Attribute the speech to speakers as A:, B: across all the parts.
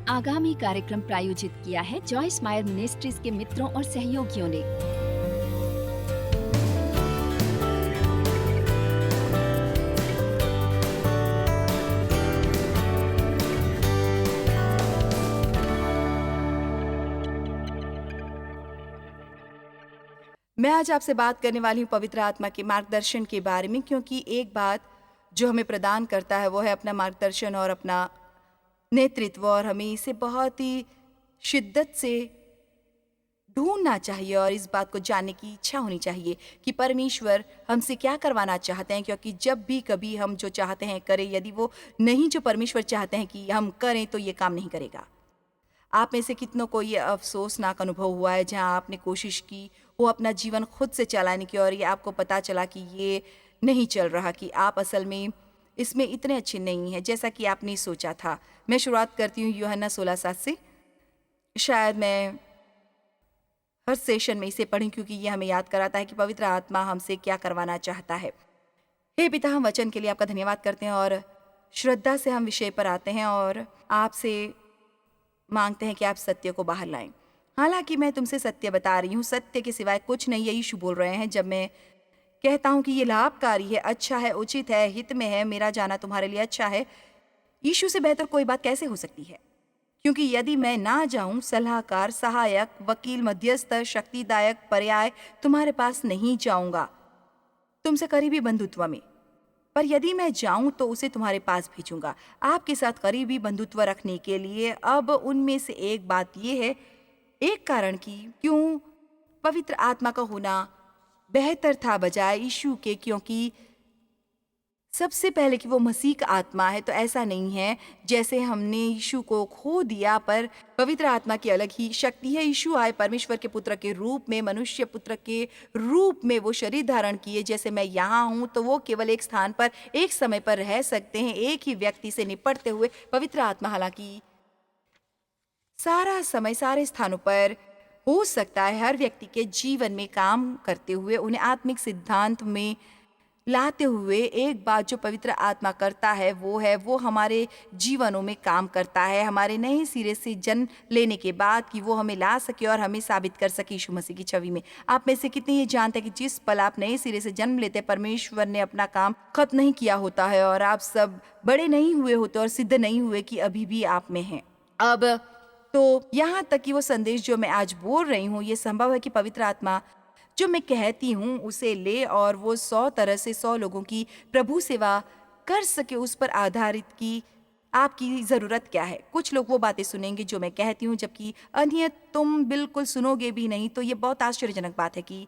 A: आगामी कार्यक्रम प्रायोजित किया है जॉयस मायर मिनिस्ट्रीज के मित्रों और सहयोगियों ने।
B: मैं आज आपसे बात करने वाली हूँ पवित्र आत्मा के मार्गदर्शन के बारे में, क्योंकि एक बात जो हमें प्रदान करता है वो है अपना मार्गदर्शन और अपना नेतृत्व, और हमें इसे बहुत ही शिद्दत से ढूंढना चाहिए और इस बात को जानने की इच्छा होनी चाहिए कि परमेश्वर हमसे क्या करवाना चाहते हैं। क्योंकि जब भी कभी हम जो चाहते हैं करें, यदि वो नहीं जो परमेश्वर चाहते हैं कि हम करें, तो ये काम नहीं करेगा। आप में से कितनों को ये अफ़सोसनाक अनुभव हुआ है जहाँ आपने कोशिश की वो अपना जीवन खुद से चलाने की, और ये आपको पता चला कि ये नहीं चल रहा, कि आप असल में इसमें इतने अच्छे नहीं हैं जैसा कि आपने सोचा था। मैं शुरुआत करती हूँ यूहन्ना 16:7 से। शायद मैं हर सेशन में इसे पढ़ूं, क्योंकि ये हमें याद कराता है कि पवित्र आत्मा हमसे क्या करवाना चाहता है। हे पिता, हम वचन के लिए आपका धन्यवाद करते हैं और श्रद्धा से हम विषय पर आते हैं और आपसे मांगते हैं कि आप सत्य को बाहर लाएं। हालांकि मैं तुमसे सत्य बता रही हूँ, सत्य के सिवाय कुछ नहीं, यही यीशु बोल रहे हैं। जब मैं कहता हूँ कि ये लाभकारी है, अच्छा है, उचित है, हित में है, मेरा जाना तुम्हारे लिए अच्छा है, यीशु से बेहतर कोई बात कैसे हो सकती है? क्योंकि यदि मैं ना जाऊं, सलाहकार, सहायक, वकील, मध्यस्थ, शक्तिदायक, पर्याय तुम्हारे पास नहीं जाऊंगा तुमसे करीबी बंधुत्व में। पर यदि मैं जाऊं तो उसे तुम्हारे पास भेजूंगा आपके साथ करीबी बंधुत्व रखने के लिए। अब उनमें से एक बात यह है, एक कारण कि क्यों पवित्र आत्मा का होना बेहतर था बजाय यीशु के, क्योंकि सबसे पहले कि वो मसीह का आत्मा है। तो ऐसा नहीं है जैसे हमने यीशु को खो दिया, पर पवित्र आत्मा की अलग ही शक्ति है। यीशु आए परमेश्वर के पुत्र के रूप में, मनुष्य पुत्र के रूप में वो शरीर धारण किए। जैसे मैं यहाँ हूँ तो वो केवल एक स्थान पर एक समय पर रह सकते हैं, एक ही व्यक्ति से निपटते हुए। पवित्र आत्मा हालांकि सारा समय सारे स्थानों पर हो सकता है, हर व्यक्ति के जीवन में काम करते हुए, उन्हें आत्मिक सिद्धांत में लाते हुए। एक बात जो पवित्र आत्मा करता है वो है, वो हमारे जीवनों में काम करता है, हमारे नए सिरे से जन्म लेने के बाद, कि वो हमें ला सके और हमें साबित कर सके यीशु मसीह की छवि में। आप में से कितने ये जानते हैं कि जिस पल आप नए सिरे से जन्म लेते हैं, परमेश्वर ने अपना काम खत्म नहीं किया होता है और आप सब बड़े नहीं हुए होते और सिद्ध नहीं हुए कि अभी भी आप में हैं। अब तो यहाँ तक कि वो संदेश जो मैं आज बोल रही हूँ, ये संभव है कि पवित्र आत्मा जो मैं कहती हूँ उसे ले और वो 100 तरह से 100 लोगों की प्रभु सेवा कर सके, उस पर आधारित कि आपकी ज़रूरत क्या है। कुछ लोग वो बातें सुनेंगे जो मैं कहती हूँ, जबकि अन्य तुम बिल्कुल सुनोगे भी नहीं। तो ये बहुत आश्चर्यजनक बात है कि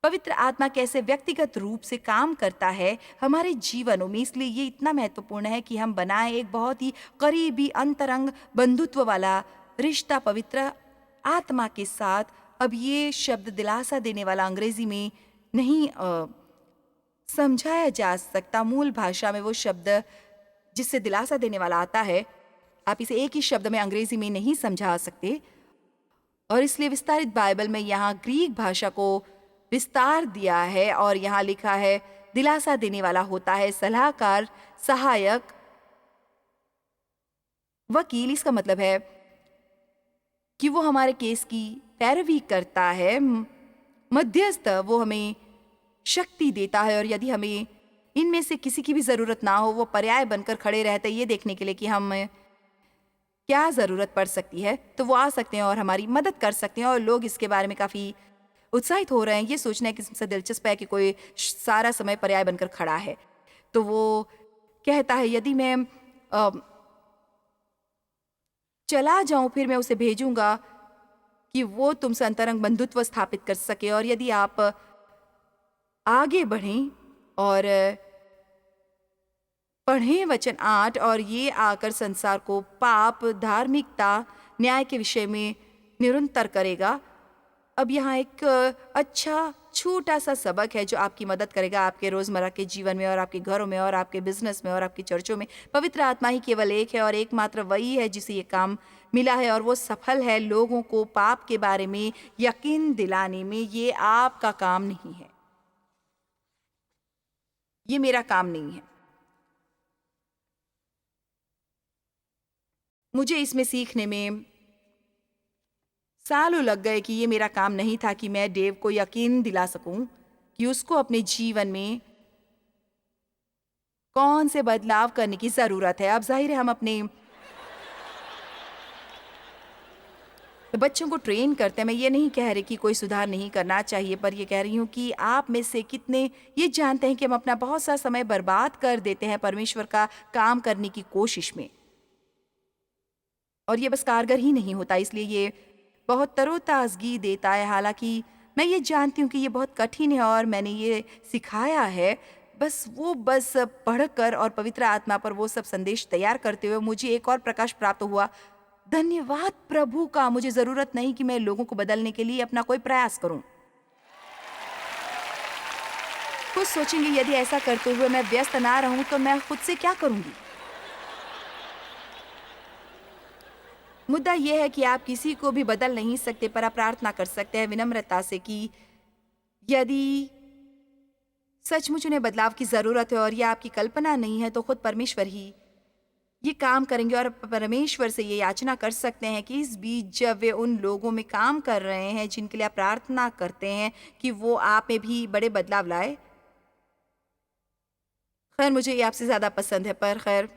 B: पवित्र आत्मा कैसे व्यक्तिगत रूप से काम करता है हमारे जीवनों में। इसलिए ये इतना महत्वपूर्ण है कि हम बनाएं एक बहुत ही करीबी अंतरंग बंधुत्व वाला रिश्ता पवित्र आत्मा के साथ। अब ये शब्द दिलासा देने वाला अंग्रेजी में नहीं समझाया जा सकता। मूल भाषा में वो शब्द जिससे दिलासा देने वाला आता है, आप इसे एक ही शब्द में अंग्रेजी में नहीं समझा सकते, और इसलिए विस्तारित बाइबल में यहाँ ग्रीक भाषा को विस्तार दिया है और यहाँ लिखा है दिलासा देने वाला होता है, सलाहकार, सहायक, वकील। इसका मतलब है कि वो हमारे केस की पैरवी करता है। मध्यस्थ, वो हमें शक्ति देता है, और यदि हमें इनमें से किसी की भी ज़रूरत ना हो, वो पर्याय बनकर खड़े रहते हैं ये देखने के लिए कि हम क्या ज़रूरत पड़ सकती है, तो वो आ सकते हैं और हमारी मदद कर सकते हैं। और लोग इसके बारे में काफ़ी उत्साहित हो रहे हैं, ये सोचने की सबसे दिलचस्प है कि कोई सारा समय पर्याय बनकर खड़ा है। तो वो कहता है यदि मैं अ, चला जाऊं, फिर मैं उसे भेजूंगा कि वो तुमसे अंतरंग बंधुत्व स्थापित कर सके। और यदि आप आगे बढ़ें और पढ़ें वचन 8, और ये आकर संसार को पाप, धार्मिकता, न्याय के विषय में निरंतर करेगा। अब यहाँ एक अच्छा छोटा सा सबक है जो आपकी मदद करेगा आपके रोज़मर्रा के जीवन में और आपके घरों में और आपके बिजनेस में और आपकी चर्चों में। पवित्र आत्मा ही केवल एक है और एकमात्र वही है जिसे ये काम मिला है, और वो सफल है लोगों को पाप के बारे में यकीन दिलाने में। ये आपका काम नहीं है, ये मेरा काम नहीं है। मुझे इसमें सीखने में सालों लग गए कि ये मेरा काम नहीं था कि मैं डेव को यकीन दिला सकूं कि उसको अपने जीवन में कौन से बदलाव करने की ज़रूरत है। अब ज़ाहिर है हम अपने बच्चों को ट्रेन करते हैं। मैं ये नहीं कह रही कि कोई सुधार नहीं करना चाहिए, पर ये कह रही हूँ कि आप में से कितने ये जानते हैं कि हम अपना बहुत सा समय बर्बाद कर देते हैं परमेश्वर का काम करने की कोशिश में, और ये बस कारगर ही नहीं होता, इसलिए ये बहुत तरोताज़गी देता है। हालाँकि मैं ये जानती हूँ कि ये बहुत कठिन है और मैंने ये सिखाया है, बस पढ़कर और पवित्र आत्मा पर वो सब संदेश तैयार करते हुए मुझे एक और प्रकाश प्राप्त हुआ। धन्यवाद प्रभु का, मुझे ज़रूरत नहीं कि मैं लोगों को बदलने के लिए अपना कोई प्रयास करूँ। कुछ सोचेंगे यदि ऐसा करते हुए मैं व्यस्त ना रहूँ तो मैं खुद से क्या करूँगी? मुद्दा यह है कि आप किसी को भी बदल नहीं सकते, पर आप प्रार्थना कर सकते हैं विनम्रता से कि यदि सचमुच उन्हें बदलाव की ज़रूरत है और यह आपकी कल्पना नहीं है, तो खुद परमेश्वर ही ये काम करेंगे। और परमेश्वर से ये याचना कर सकते हैं कि इस बीच जब वे उन लोगों में काम कर रहे हैं जिनके लिए आप प्रार्थना करते हैं कि वो आप में भी बड़े बदलाव लाए। खैर, मुझे ये आपसे ज़्यादा पसंद है, पर खैर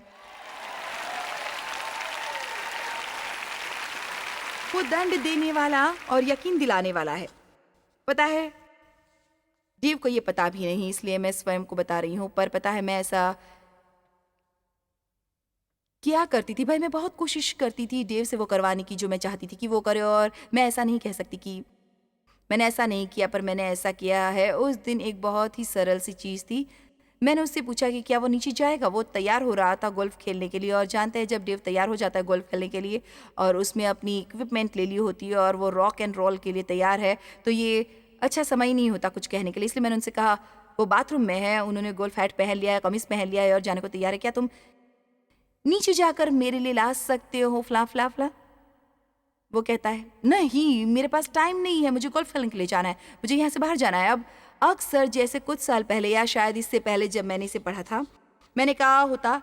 B: वो दंड देने वाला और यकीन दिलाने वाला है। पता है, देव को ये पता भी नहीं, इसलिए मैं स्वयं को बता रही हूँ। पर पता है, मैं ऐसा किया करती थी। भाई, मैं बहुत कोशिश करती थी देव से वो करवाने की जो मैं चाहती थी कि वो करे, और मैं ऐसा नहीं कह सकती कि मैंने ऐसा नहीं किया, पर मैंने ऐसा किया है। उस दिन एक बहुत ही सरल सी चीज़ थी। मैंने उससे पूछा कि क्या वो नीचे जाएगा। वो तैयार हो रहा था गोल्फ खेलने के लिए, और जानते हैं जब देव तैयार हो जाता है गोल्फ खेलने के लिए और उसमें अपनी इक्विपमेंट ले ली होती है और वो रॉक एंड रोल के लिए तैयार है, तो ये अच्छा समय ही नहीं होता कुछ कहने के लिए। इसलिए मैंने उनसे कहा, वो बाथरूम में है, उन्होंने गोल्फ हैट पहन लिया है, कमीज पहन लिया है और जाने को तैयार है, क्या तुम नीचे जाकर मेरे लिए ला सकते हो फला फला फला। वो कहता है, नहीं मेरे पास टाइम नहीं है, मुझे गोल्फ खेलने के लिए जाना है, मुझे यहाँ से बाहर जाना है। अब अक्सर जैसे कुछ साल पहले या शायद इससे पहले जब मैंने इसे पढ़ा था, मैंने कहा होता,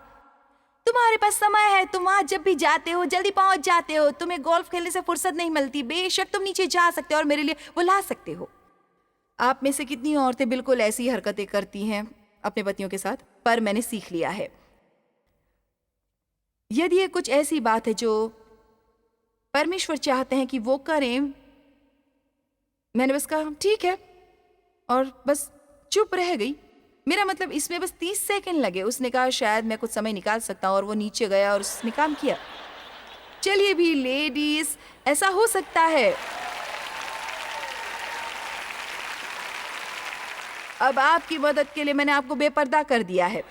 B: तुम्हारे पास समय है, तुम वहाँ जब भी जाते हो जल्दी पहुँच जाते हो, तुम्हें गोल्फ खेलने से फुर्सत नहीं मिलती, बेशक तुम नीचे जा सकते हो और मेरे लिए वो ला सकते हो। आप में से कितनी औरतें बिल्कुल ऐसी हरकतें करती हैं अपने पतियों के साथ? पर मैंने सीख लिया है, यदि ये कुछ ऐसी बात है जो परमेश्वर चाहते हैं कि वो करें, मैंने बस कहा ठीक है और बस चुप रह गई। मेरा मतलब इसमें बस 30 सेकंड लगे। उसने कहा शायद मैं कुछ समय निकाल सकता हूँ, और वो नीचे गया और उसने काम किया। चलिए भी लेडीज, ऐसा हो सकता है। अब आपकी मदद के लिए मैंने आपको बेपर्दा कर दिया है,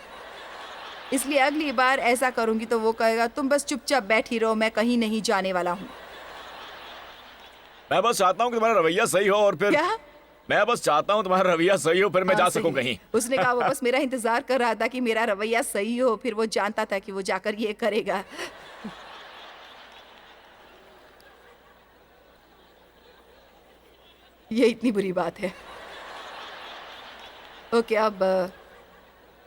B: इसलिए अगली बार ऐसा करूंगी तो वो कहेगा तुम बस चुपचाप बैठी रहो, मैं कहीं नहीं जाने वाला हूँ।
C: मैं बस चाहता हूँ कि तुम्हारा रवैया सही हो और फिर
B: क्या?
C: मैं बस चाहता हूँ तुम्हारा रवैया सही हो, फिर मैं
B: हाँ,
C: जा
B: सही।
C: सकूं कहीं।
B: उसने कहा वो बस मेरा इंतजार कर रहा था कि मेरा रवैया सही हो, फिर वो जानता था कि वो जाकर ये करेगा। ये इतनी बुरी बात है। ओके, अब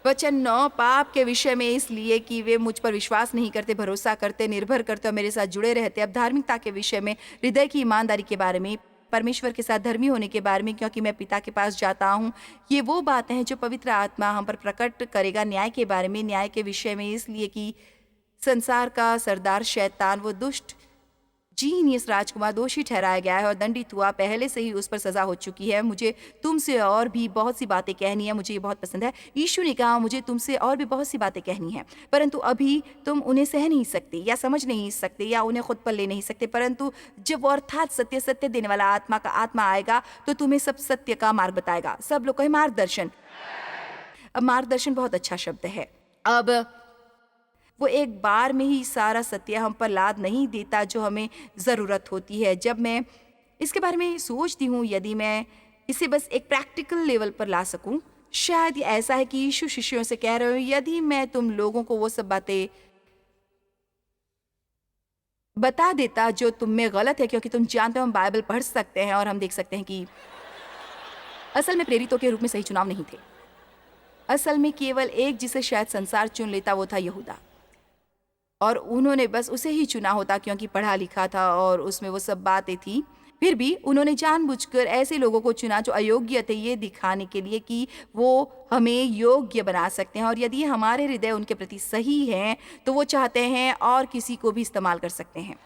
B: वचन 9, पाप के विषय में इसलिए कि वे मुझ पर विश्वास नहीं करते, भरोसा करते, निर्भर करते और मेरे साथ जुड़े रहते। अब धार्मिकता के विषय में, हृदय की ईमानदारी के बारे में, परमेश्वर के साथ धर्मी होने के बारे में, क्योंकि मैं पिता के पास जाता हूँ। ये वो बातें हैं जो पवित्र आत्मा हम पर प्रकट करेगा। न्याय के बारे में, न्याय के विषय में इसलिए कि संसार का सरदार शैतान, वो दुष्ट जीनियस राजकुमार दोषी ठहराया गया है और दंडित हुआ। पहले से ही उस पर सजा हो चुकी है। मुझे तुमसे और भी बहुत सी बातें कहनी है, मुझे ये बहुत पसंद है। यीशु ने कहा मुझे तुमसे और भी बहुत सी बातें कहनी है, परंतु अभी तुम उन्हें सह नहीं सकते या समझ नहीं सकते या उन्हें खुद पर ले नहीं सकते। परंतु जब वो अर्थात सत्य, सत्य देने वाला आत्मा का आत्मा आएगा तो तुम्हें सब सत्य का मार्ग बताएगा। सब लोग कहें मार्गदर्शन। अब मार्गदर्शन बहुत अच्छा शब्द है। अब वो एक बार में ही सारा सत्य हम पर लाद नहीं देता जो हमें ज़रूरत होती है। जब मैं इसके बारे में सोचती हूँ, यदि मैं इसे बस एक प्रैक्टिकल लेवल पर ला सकूँ, शायद ये ऐसा है कि यीशु शिष्यों से कह रहे हो, यदि मैं तुम लोगों को वो सब बातें बता देता जो तुम में गलत है, क्योंकि तुम जानते हो हम बाइबल पढ़ सकते हैं और हम देख सकते हैं कि असल में प्रेरितों के रूप में सही चुनाव नहीं थे। असल में केवल एक जिसे शायद संसार चुन लेता वो था यहूदा। और उन्होंने बस उसे ही चुना होता क्योंकि पढ़ा लिखा था और उसमें वो सब बातें थी। फिर भी उन्होंने जानबूझकर ऐसे लोगों को चुना जो अयोग्य थे, ये दिखाने के लिए कि वो हमें योग्य बना सकते हैं, और यदि हमारे हृदय उनके प्रति सही हैं तो वो चाहते हैं और किसी को भी इस्तेमाल कर सकते हैं।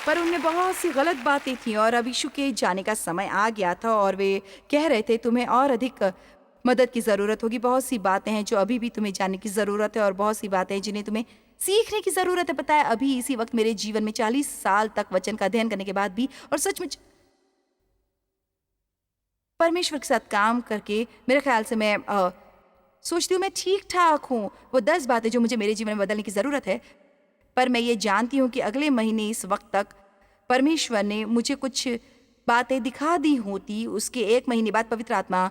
B: पर उनमें बहुत सी गलत बातें थीं और अब यीशु के जाने का समय आ गया था और वे कह रहे थे तुम्हें और अधिक मदद की ज़रूरत होगी। बहुत सी बातें हैं जो अभी भी तुम्हें जानने की ज़रूरत है और बहुत सी बातें हैं जिन्हें तुम्हें सीखने की ज़रूरत है। पता है, अभी इसी वक्त मेरे जीवन में 40 साल तक वचन का अध्ययन करने के बाद भी और सचमुच परमेश्वर के साथ काम करके मेरे ख्याल से मैं सोचती हूँ मैं ठीक ठाक हूँ। वो 10 बातें जो मुझे मेरे जीवन में बदलने की ज़रूरत है, पर मैं ये जानती हूँ कि अगले महीने इस वक्त तक परमेश्वर ने मुझे कुछ बातें दिखा दी होती, उसके 1 महीने बाद पवित्र आत्मा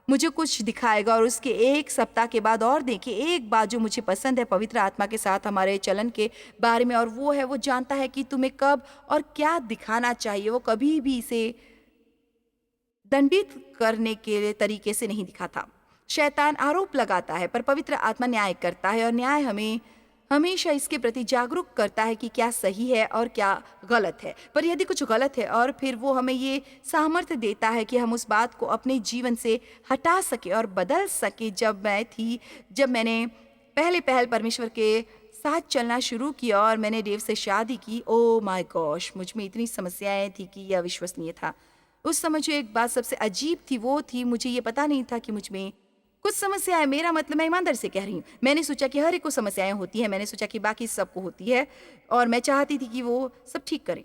B: मुझे कुछ दिखाएगा और उसके 1 सप्ताह के बाद और देखिए एक बात जो मुझे पसंद है पवित्र आत्मा के साथ हमारे चलन के बारे में, और वो है वो जानता है कि तुम्हें कब और क्या दिखाना चाहिए। वो कभी भी इसे दंडित करने के तरीके से नहीं दिखाता। शैतान आरोप लगाता है पर पवित्र आत्मा न्याय करता है और न्याय हमें हमेशा इसके प्रति जागरूक करता है कि क्या सही है और क्या गलत है। पर यदि कुछ गलत है और फिर वो हमें ये सामर्थ्य देता है कि हम उस बात को अपने जीवन से हटा सके और बदल सके। जब मैंने पहल परमेश्वर के साथ चलना शुरू किया और मैंने डेव से शादी की, ओ माय गॉश, मुझ में इतनी समस्याएं थी कि यह अविश्वसनीय था। उस समय जो एक बात सबसे अजीब थी वो थी मुझे ये पता नहीं था कि मुझ में कुछ समस्या है। मेरा मतलब, मैं ईमानदार से कह रही हूँ, मैंने सोचा कि हर एक को समस्याएं होती है, मैंने सोचा कि बाकी सबको होती है और मैं चाहती थी कि वो सब ठीक करें।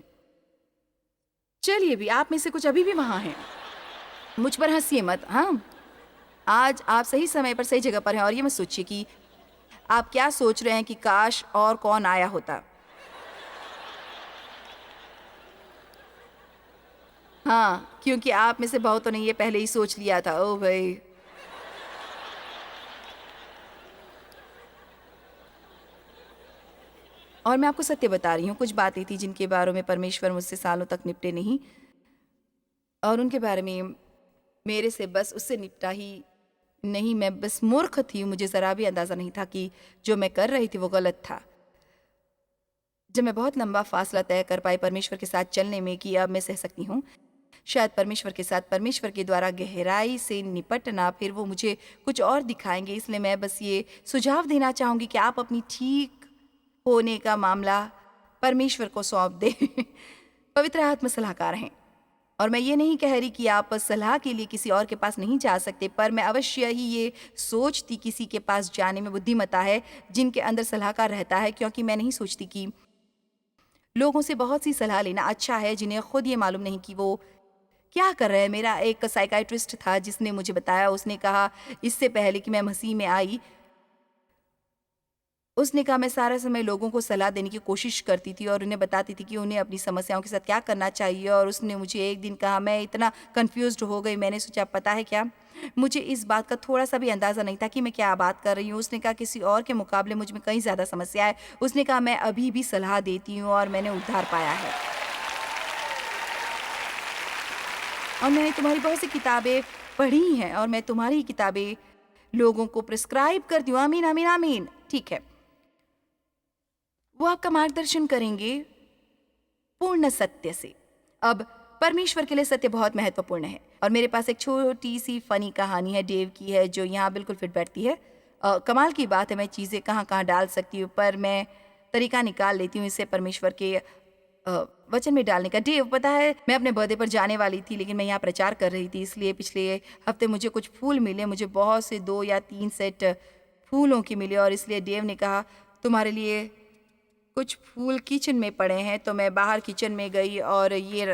B: चलिए भी, आप में से कुछ अभी भी वहाँ हैं, मुझ पर हंसिए मत। हाँ, आज आप सही समय पर सही जगह पर हैं और ये मत सोचिए कि आप क्या सोच रहे हैं कि काश और कौन आया होता। हाँ, क्योंकि आप में से बहुतों ने ये पहले ही सोच लिया था। ओ भाई, और मैं आपको सत्य बता रही हूँ, कुछ बातें थी जिनके बारे में परमेश्वर मुझसे सालों तक निपटे नहीं और उनके बारे में मेरे से बस उससे निपटा ही नहीं। मैं बस मूर्ख थी, मुझे ज़रा भी अंदाज़ा नहीं था कि जो मैं कर रही थी वो गलत था। जब मैं बहुत लंबा फासला तय कर पाई परमेश्वर के साथ चलने में कि अब मैं सह सकती हूँ शायद परमेश्वर के साथ, परमेश्वर के द्वारा गहराई से निपटना, फिर वो मुझे कुछ और दिखाएंगे। इसलिए मैं बस ये सुझाव देना चाहूँगी कि आप अपनी ठीक होने का मामला परमेश्वर को सौंप दें। पवित्र आत्मा सलाहकार हैं और मैं ये नहीं कह रही कि आप सलाह के लिए किसी और के पास नहीं जा सकते, पर मैं अवश्य ही ये सोचती किसी के पास जाने में बुद्धिमत्ता है जिनके अंदर सलाहकार रहता है, क्योंकि मैं नहीं सोचती कि लोगों से बहुत सी सलाह लेना अच्छा है जिन्हें खुद ये मालूम नहीं कि वो क्या कर रहे हैं। मेरा एक साइकाइट्रिस्ट था जिसने मुझे बताया, उसने कहा इससे पहले कि मैं मसीह में आई, उसने कहा मैं सारा समय लोगों को सलाह देने की कोशिश करती थी और उन्हें बताती थी कि उन्हें अपनी समस्याओं के साथ क्या करना चाहिए। और उसने मुझे एक दिन कहा, मैं इतना कंफ्यूज्ड हो गई, मैंने सोचा पता है क्या, मुझे इस बात का थोड़ा सा भी अंदाज़ा नहीं था कि मैं क्या बात कर रही हूँ। उसने कहा किसी और के मुकाबले मुझ में कहीं ज़्यादा समस्या है। उसने कहा मैं अभी भी सलाह देती हूँ और मैंने उद्धार पाया है और मैंने तुम्हारी बहुत सी किताबें पढ़ी हैं और मैं तुम्हारी किताबें लोगों को प्रिस्क्राइब करती हूँ। आमीन आमीन आमीन। ठीक है, वो आपका मार्गदर्शन करेंगे पूर्ण सत्य से। अब परमेश्वर के लिए सत्य बहुत महत्वपूर्ण है और मेरे पास एक छोटी सी फनी कहानी है, डेव की है, जो यहाँ बिल्कुल फिट बैठती है। कमाल की बात है, मैं चीज़ें कहाँ कहाँ डाल सकती हूँ, पर मैं तरीका निकाल लेती हूँ इसे परमेश्वर के वचन में डालने का। डेव, पता है मैं अपने बर्थडे पर जाने वाली थी लेकिन मैं यहाँ प्रचार कर रही थी, इसलिए पिछले हफ्ते मुझे कुछ फूल मिले। मुझे बहुत से 2 या 3 सेट फूलों के मिले और इसलिए डेव ने कहा तुम्हारे लिए कुछ फूल किचन में पड़े हैं। तो मैं बाहर किचन में गई और ये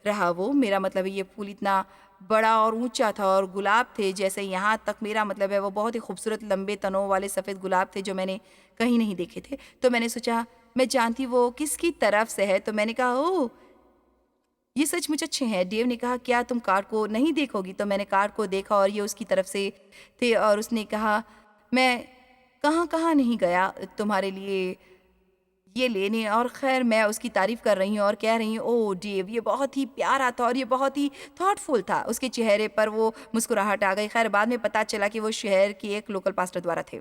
B: रहा वो, मेरा मतलब है ये फूल इतना बड़ा और ऊंचा था और गुलाब थे जैसे, यहाँ तक मेरा मतलब है वो बहुत ही खूबसूरत लंबे तनों वाले सफ़ेद गुलाब थे जो मैंने कहीं नहीं देखे थे। तो मैंने सोचा मैं जानती वो किसकी तरफ से है, तो मैंने कहा ओह ये सचमुच अच्छे हैं। डेव ने कहा क्या तुम कार्ड को नहीं देखोगी? तो मैंने कार्ड को देखा और ये उसकी तरफ से थे और उसने कहा मैं कहाँ कहाँ नहीं गया तुम्हारे लिए ये लेने, और खैर मैं उसकी तारीफ कर रही हूँ और कह रही हूँ ओह डेव ये बहुत ही प्यारा था और ये बहुत ही थॉटफुल था। उसके चेहरे पर वो मुस्कुराहट आ गई। खैर बाद में पता चला कि वो शहर के एक लोकल पास्टर द्वारा थे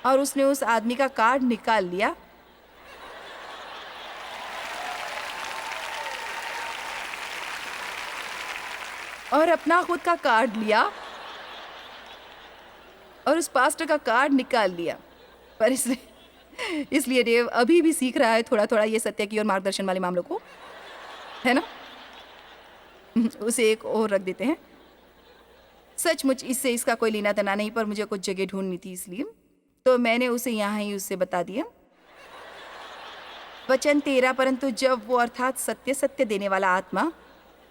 B: और उसने उस आदमी का कार्ड निकाल लिया और अपना खुद का कार्ड लिया और उस पास्टर का कार्ड निकाल लिया। पर इसलिए डेव अभी भी सीख रहा है थोड़ा थोड़ा ये सत्य की और मार्गदर्शन वाले मामलों को, है ना। उसे एक और रख देते हैं। सचमुच इससे इसका कोई लेना देना नहीं, पर मुझे कुछ जगह ढूंढनी थी, इसलिए तो मैंने उसे यहाँ ही उससे बता दिया। वचन 13, परंतु जब वो अर्थात सत्य सत्य देने वाला आत्मा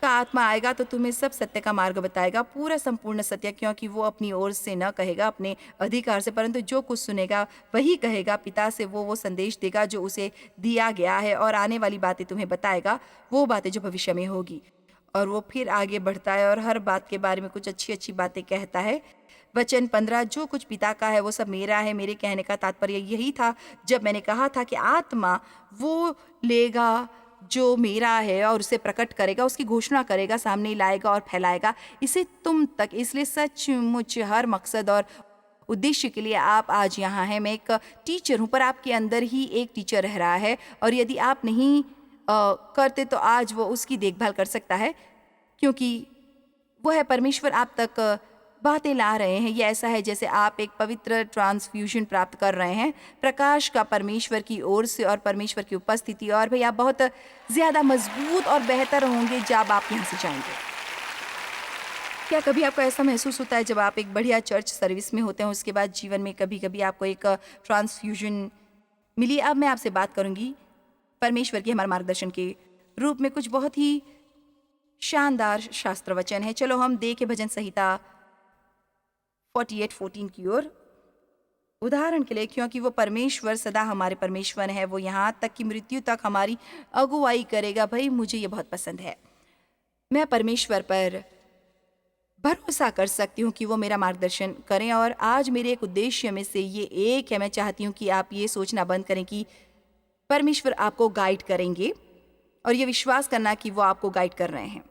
B: का आत्मा आएगा तो तुम्हें सब सत्य का मार्ग बताएगा, पूरा संपूर्ण सत्य, क्योंकि वो अपनी ओर से न कहेगा अपने अधिकार से, परंतु जो कुछ सुनेगा वही कहेगा। पिता से वो संदेश देगा जो उसे दिया गया है और आने वाली बातें तुम्हें बताएगा, वो बातें जो भविष्य में होगी। और वो फिर आगे बढ़ता है और हर बात के बारे में कुछ अच्छी अच्छी बातें कहता है। वचन 15, जो कुछ पिता का है वो सब मेरा है। मेरे कहने का तात्पर्य यही था जब मैंने कहा था कि आत्मा वो लेगा जो मेरा है और उसे प्रकट करेगा, उसकी घोषणा करेगा, सामने लाएगा और फैलाएगा इसे तुम तक। इसलिए सचमुच हर मकसद और उद्देश्य के लिए आप आज यहाँ हैं। मैं एक टीचर हूँ, पर आपके अंदर ही एक टीचर रह रहा है और यदि आप नहीं करते तो आज वो उसकी देखभाल कर सकता है, क्योंकि वो है परमेश्वर आप तक बातें ला रहे हैं। ये ऐसा है जैसे आप एक पवित्र ट्रांसफ्यूजन प्राप्त कर रहे हैं प्रकाश का परमेश्वर की ओर से और परमेश्वर की उपस्थिति, और भाई आप बहुत ज़्यादा मजबूत और बेहतर होंगे जब आप यहाँ से जाएंगे। क्या कभी आपको ऐसा महसूस होता है जब आप एक बढ़िया चर्च सर्विस में होते हैं, उसके बाद जीवन में कभी कभी आपको एक ट्रांसफ्यूजन मिली? अब मैं आपसे बात करूँगी परमेश्वर की हमारे मार्गदर्शन के रूप में कुछ बहुत ही शानदार शास्त्र वचन है। चलो हम देखें भजन संहिता 48:14 की ओर। उदाहरण के लिए, क्योंकि वो परमेश्वर सदा हमारे परमेश्वर है, वो यहाँ तक कि मृत्यु तक हमारी अगुवाई करेगा। भाई मुझे ये बहुत पसंद है। मैं परमेश्वर पर भरोसा कर सकती हूँ कि वो मेरा मार्गदर्शन करें। और आज मेरे एक उद्देश्य में से ये एक है, मैं चाहती हूँ कि आप ये सोचना बंद करें कि परमेश्वर आपको गाइड करेंगे और ये विश्वास करना कि वो आपको गाइड कर रहे हैं।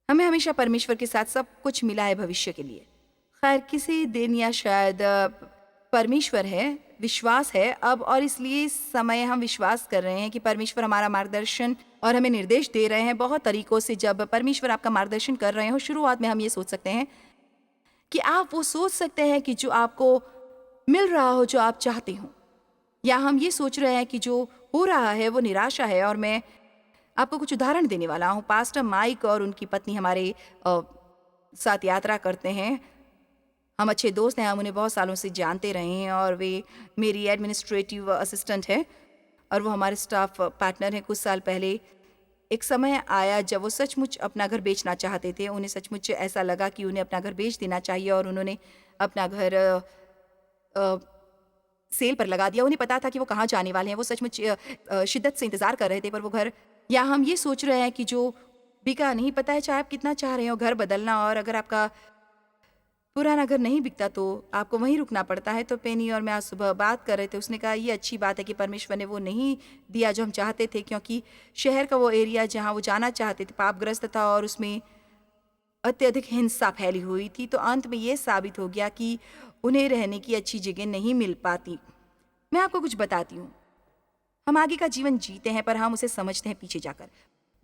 B: हमें हमेशा परमेश्वर के साथ सब कुछ मिला है भविष्य के लिए। खैर किसी दिन या शायद परमेश्वर है, विश्वास है अब, और इसलिए इस समय हम विश्वास कर रहे हैं कि परमेश्वर हमारा मार्गदर्शन और हमें निर्देश दे रहे हैं बहुत तरीकों से। जब परमेश्वर आपका मार्गदर्शन कर रहे हो, शुरुआत में हम ये सोच सकते हैं कि आप वो सोच सकते हैं कि जो आपको मिल रहा हो जो आप चाहते हो, या हम ये सोच रहे हैं कि जो हो रहा है वो निराशा है। और मैं आपको कुछ उदाहरण देने वाला हूँ। पास्टर माइक और उनकी पत्नी हमारे साथ यात्रा करते हैं। हम अच्छे दोस्त हैं, हम उन्हें बहुत सालों से जानते रहे हैं और वे मेरी एडमिनिस्ट्रेटिव असिस्टेंट है और वो हमारे स्टाफ पार्टनर हैं। कुछ साल पहले एक समय आया जब वो सचमुच अपना घर बेचना चाहते थे। उन्हें सचमुच ऐसा लगा कि उन्हें अपना घर बेच देना चाहिए और उन्होंने अपना घर सेल पर लगा दिया। उन्हें पता था कि वो कहाँ जाने वाले हैं। वो सचमुच शिद्दत से इंतज़ार कर रहे थे, पर वो घर, या हम ये सोच रहे हैं कि जो बिका नहीं, पता है चाहे आप कितना चाह रहे हो घर बदलना, और अगर आपका पुराना घर नहीं बिकता तो आपको वहीं रुकना पड़ता है। तो पेनी और मैं आज सुबह बात कर रहे थे। उसने कहा ये अच्छी बात है कि परमेश्वर ने वो नहीं दिया जो हम चाहते थे, क्योंकि शहर का वो एरिया जहाँ वो जाना चाहते थे पापग्रस्त था और उसमें अत्यधिक हिंसा फैली हुई थी। तो अंत में ये साबित हो गया कि उन्हें रहने की अच्छी जगह नहीं मिल पाती। मैं आपको कुछ बताती हूँ। हम आगे का जीवन जीते हैं पर हम उसे समझते हैं पीछे जाकर।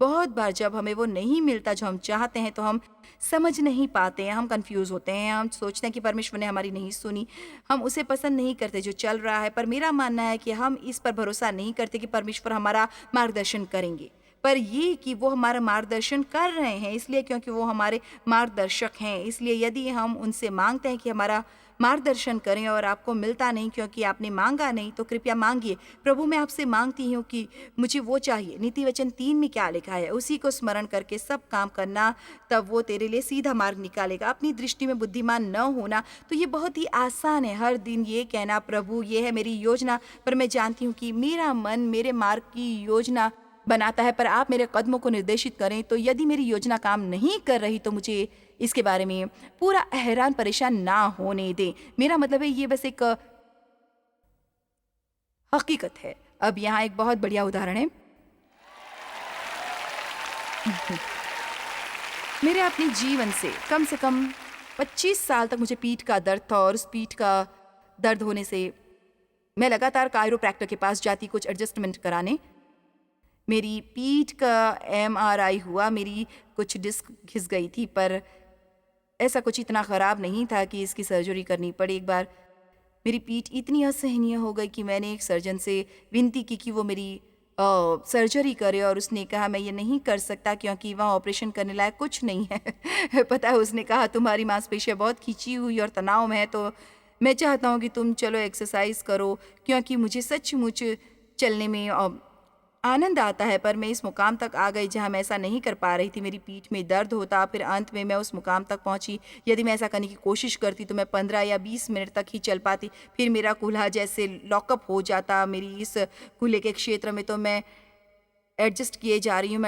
B: बहुत बार जब हमें वो नहीं मिलता जो हम चाहते हैं तो हम समझ नहीं पाते हैं, हम कंफ्यूज होते हैं, हम सोचते हैं कि परमेश्वर ने हमारी नहीं सुनी, हम उसे पसंद नहीं करते जो चल रहा है। पर मेरा मानना है कि हम इस पर भरोसा नहीं करते कि परमेश्वर हमारा मार्गदर्शन करेंगे, पर ये कि वो हमारा मार्गदर्शन कर रहे हैं इसलिए क्योंकि वो हमारे मार्गदर्शक हैं। इसलिए यदि हम उनसे मांगते हैं कि हमारा मार्गदर्शन करें और आपको मिलता नहीं क्योंकि आपने मांगा नहीं, तो कृपया मांगिए। प्रभु मैं आपसे मांगती हूँ कि मुझे वो चाहिए। नीति वचन 3 में क्या लिखा है? उसी को स्मरण करके सब काम करना, तब वो तेरे लिए सीधा मार्ग निकालेगा। अपनी दृष्टि में बुद्धिमान न होना, तो ये बहुत ही आसान है। हर दिन ये कहना, प्रभु ये है मेरी योजना, पर मैं जानती हूँ कि मेरा मन मेरे मार्ग की योजना बनाता है, पर आप मेरे कदमों को निर्देशित करें। तो यदि मेरी योजना काम नहीं कर रही तो मुझे इसके बारे में पूरा हैरान परेशान ना होने दें। मेरा मतलब है ये बस एक हकीकत है। अब यहाँ एक बहुत बढ़िया उदाहरण है। मेरे अपने जीवन से कम 25 साल तक मुझे पीठ का दर्द था और उस पीठ का दर्द होने से मैं लगातार कायरोप्रैक्टर के पास जाती कुछ एडजस्टमेंट कराने। मेरी पीठ का एमआरआई हुआ, मेरी कुछ डिस्क घिस गई थी, पर ऐसा कुछ इतना ख़राब नहीं था कि इसकी सर्जरी करनी पड़ी। एक बार मेरी पीठ इतनी असहनीय हो गई कि मैंने एक सर्जन से विनती की कि वो मेरी सर्जरी करे, और उसने कहा मैं ये नहीं कर सकता क्योंकि वहाँ ऑपरेशन करने लायक कुछ नहीं है। पता है, उसने कहा तुम्हारी मांसपेशियाँ बहुत खींची हुई और तनाव में है, तो मैं चाहता हूँ कि तुम चलो एक्सरसाइज करो, क्योंकि मुझे सचमुच चलने में आनंद आता है। पर मैं इस मुकाम तक आ गई जहाँ मैं ऐसा नहीं कर पा रही थी। मेरी पीठ में दर्द होता, फिर अंत में मैं उस मुकाम तक पहुँची। यदि मैं ऐसा करने की कोशिश करती तो मैं 15 या 20 मिनट तक ही चल पाती, फिर मेरा कूल्हा जैसे लॉकअप हो जाता मेरी इस कूल्हे के क्षेत्र में। तो मैं एडजस्ट किए जा रही हूँ,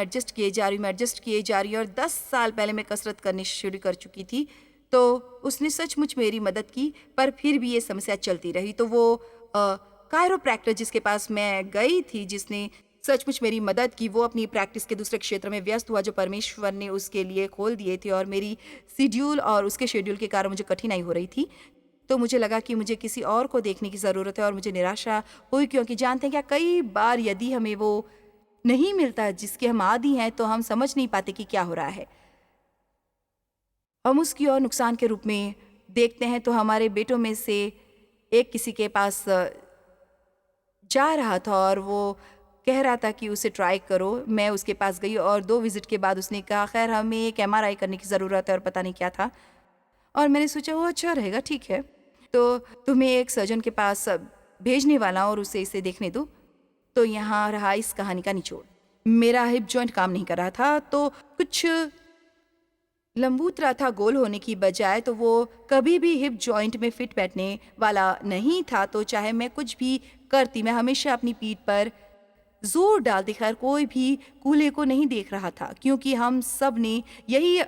B: और 10 साल पहले मैं कसरत करनी शुरू कर चुकी थी। तो उसने सचमुच मेरी मदद की, पर फिर भी ये समस्या चलती रही। तो वो कायरोप्रैक्टर जिसके पास मैं गई थी, जिसने सचमुच मेरी मदद की, वो अपनी प्रैक्टिस के दूसरे क्षेत्र में व्यस्त हुआ जो परमेश्वर ने उसके लिए खोल दिए थे, और मेरी शेड्यूल और उसके शेड्यूल के कारण मुझे कठिनाई हो रही थी। तो मुझे लगा कि मुझे किसी और को देखने की ज़रूरत है, और मुझे निराशा हुई, क्योंकि जानते हैं क्या, कई बार यदि हमें वो नहीं मिलता जिसके हम आदी हैं तो हम समझ नहीं पाते कि क्या हो रहा है। हम उसकी और नुकसान के रूप में देखते हैं। तो हमारे बेटों में से एक किसी के पास जा रहा था और वो कह रहा था कि उसे ट्राई करो। मैं उसके पास गई और 2 विजिट के बाद उसने कहा खैर हमें एक एमआरआई करने की ज़रूरत है, और पता नहीं क्या था। और मैंने सोचा वो अच्छा रहेगा, ठीक है, तो तुम्हें एक सर्जन के पास भेजने वाला और उसे इसे देखने दो। तो यहाँ रहा इस कहानी का निचोड़। मेरा हिप जॉइंट काम नहीं कर रहा था, तो कुछ लंबूतरा था गोल होने की बजाय, तो वो कभी भी हिप जॉइंट में फिट बैठने वाला नहीं था। तो चाहे मैं कुछ भी करती, मैं हमेशा अपनी पीठ पर जोर डालती। खैर कोई भी कूल्हे को नहीं देख रहा था, क्योंकि हम सब ने यही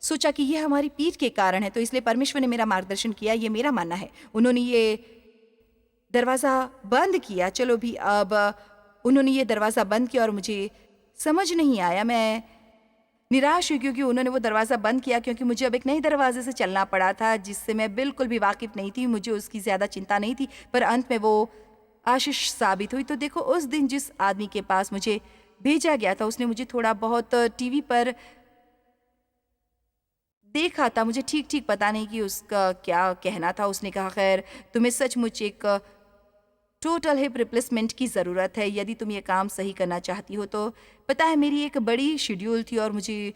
B: सोचा कि ये हमारी पीठ के कारण है। तो इसलिए परमेश्वर ने मेरा मार्गदर्शन किया, ये मेरा मानना है। उन्होंने ये दरवाज़ा बंद किया। चलो भी, अब उन्होंने ये दरवाज़ा बंद किया और मुझे समझ नहीं आया। मैं निराश हुई क्योंकि उन्होंने वो दरवाज़ा बंद किया, क्योंकि मुझे अब एक नए दरवाजे से चलना पड़ा था जिससे मैं बिल्कुल भी वाकिफ़ नहीं थी। मुझे उसकी ज़्यादा चिंता नहीं थी, पर अंत में वो आशीष साबित हुई। तो देखो, उस दिन जिस आदमी के पास मुझे भेजा गया था उसने मुझे थोड़ा बहुत टीवी पर देखा था। मुझे ठीक ठीक पता नहीं कि उसका क्या कहना था। उसने कहा खैर तुम्हें सचमुच एक टोटल हिप रिप्लेसमेंट की ज़रूरत है यदि तुम ये काम सही करना चाहती हो। तो पता है मेरी एक बड़ी शेड्यूल थी और मुझे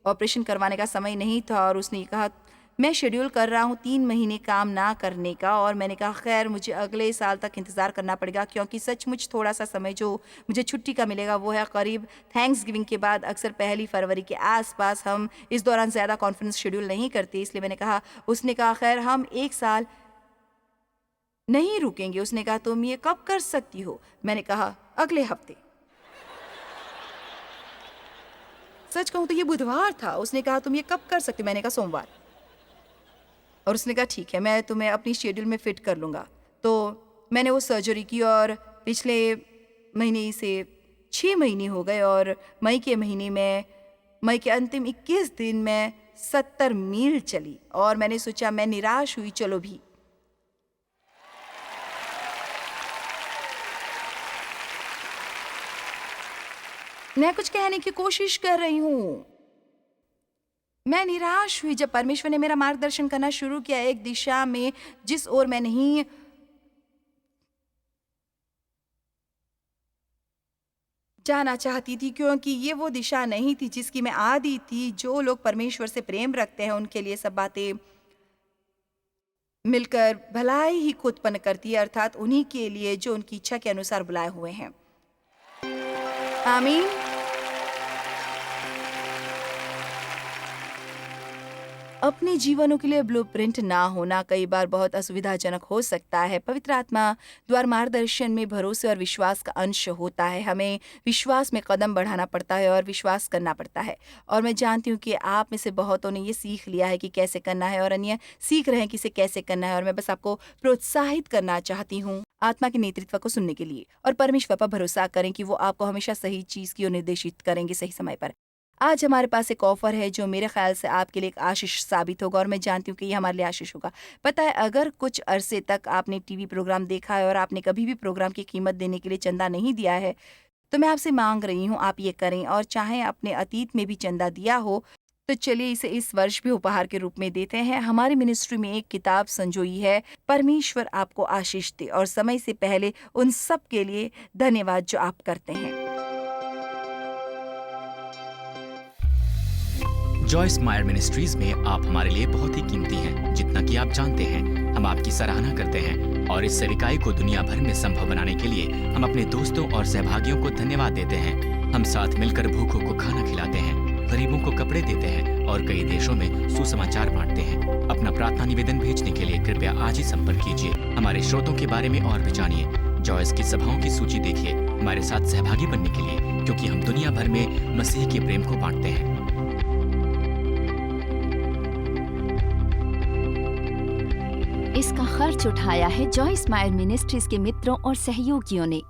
B: ऑपरेशन करवाने का समय नहीं था, और उसने कहा मैं शेड्यूल कर रहा हूँ 3 महीने काम ना करने का। और मैंने कहा खैर मुझे अगले साल तक इंतज़ार करना पड़ेगा, क्योंकि सचमुच थोड़ा सा समय जो मुझे छुट्टी का मिलेगा वो है करीब थैंक्स गिविंग के बाद, अक्सर 1 फरवरी के आसपास। हम इस दौरान ज़्यादा कॉन्फ्रेंस शेड्यूल नहीं करते, इसलिए मैंने कहा। उसने कहा खैर हम 1 साल नहीं रुकेंगे। उसने कहा तुम ये कब कर सकती हो? मैंने कहा अगले हफ्ते। सच कहूँ तो ये बुधवार था। उसने कहा तुम ये कब कर सकते हो? मैंने कहा सोमवार। और उसने कहा ठीक है, मैं तुम्हें अपनी शेड्यूल में फिट कर लूँगा। तो मैंने वो सर्जरी की और पिछले महीने से 6 महीने हो गए, और मई के अंतिम 21 दिन मैं 70 मील चली। और मैंने सोचा, मैं निराश हुई, चलो भी मैं कुछ कहने की कोशिश कर रही हूँ। मैं निराश हुई जब परमेश्वर ने मेरा मार्गदर्शन करना शुरू किया एक दिशा में जिस ओर मैं नहीं जाना चाहती थी, क्योंकि ये वो दिशा नहीं थी जिसकी मैं आदी थी। जो लोग परमेश्वर से प्रेम रखते हैं उनके लिए सब बातें मिलकर भलाई ही को उत्पन्न करती है, अर्थात उन्हीं के लिए जो उनकी इच्छा के अनुसार बुलाए हुए हैं। आमीन। अपने जीवनों के लिए ब्लूप्रिंट ना होना कई बार बहुत असुविधाजनक हो सकता है। पवित्र आत्मा द्वारा मार्गदर्शन में भरोसे और विश्वास का अंश होता है। हमें विश्वास में कदम बढ़ाना पड़ता है और विश्वास करना पड़ता है। और मैं जानती हूँ कि आप में से बहुतों ने ये सीख लिया है कि कैसे करना है, और अन्य सीख रहे हैं कि इसे कैसे करना है। और मैं बस आपको प्रोत्साहित करना चाहती हूँ। आत्मा के नेतृत्व को सुनने के लिए और परमेश्वर पर भरोसा करें कि वो आपको हमेशा सही चीज़ की ओर निर्देशित करेंगे सही समय पर। आज हमारे पास एक ऑफर है जो मेरे ख्याल से आपके लिए एक आशीष साबित होगा और मैं जानती हूँ कि ये हमारे लिए आशीष होगा। पता है, अगर कुछ अरसे तक आपने टीवी प्रोग्राम देखा है और आपने कभी भी प्रोग्राम की कीमत देने के लिए चंदा नहीं दिया है, तो मैं आपसे मांग रही हूँ आप ये करें। और चाहे आपने अतीत में भी चंदा दिया हो तो चलिए इसे इस वर्ष भी उपहार के रूप में देते हैं। हमारी मिनिस्ट्री में एक किताब संजोई है, परमेश्वर आपको आशीष दे। और समय से पहले उन सब के लिए धन्यवाद जो आप करते हैं।
D: जॉयस मायर मिनिस्ट्रीज में आप हमारे लिए बहुत ही कीमती हैं, जितना कि आप जानते हैं। हम आपकी सराहना करते हैं और इस सेविकाई को दुनिया भर में संभव बनाने के लिए हम अपने दोस्तों और सहभागियों को धन्यवाद देते हैं। हम साथ मिलकर भूखों को खाना खिलाते हैं, गरीबों को कपड़े देते हैं और कई देशों में सुसमाचार बांटते हैं। अपना प्रार्थना निवेदन भेजने के लिए कृपया आज ही संपर्क कीजिए। हमारे स्रोतों के बारे में और भी जानिए। जॉयस की सभाओं की सूची देखिए हमारे साथ सहभागी बनने के लिए, क्योंकि हम दुनिया भर में मसीह के प्रेम को बांटते हैं।
A: इसका खर्च उठाया है जॉयस मायर मिनिस्ट्रीज के मित्रों और सहयोगियों ने।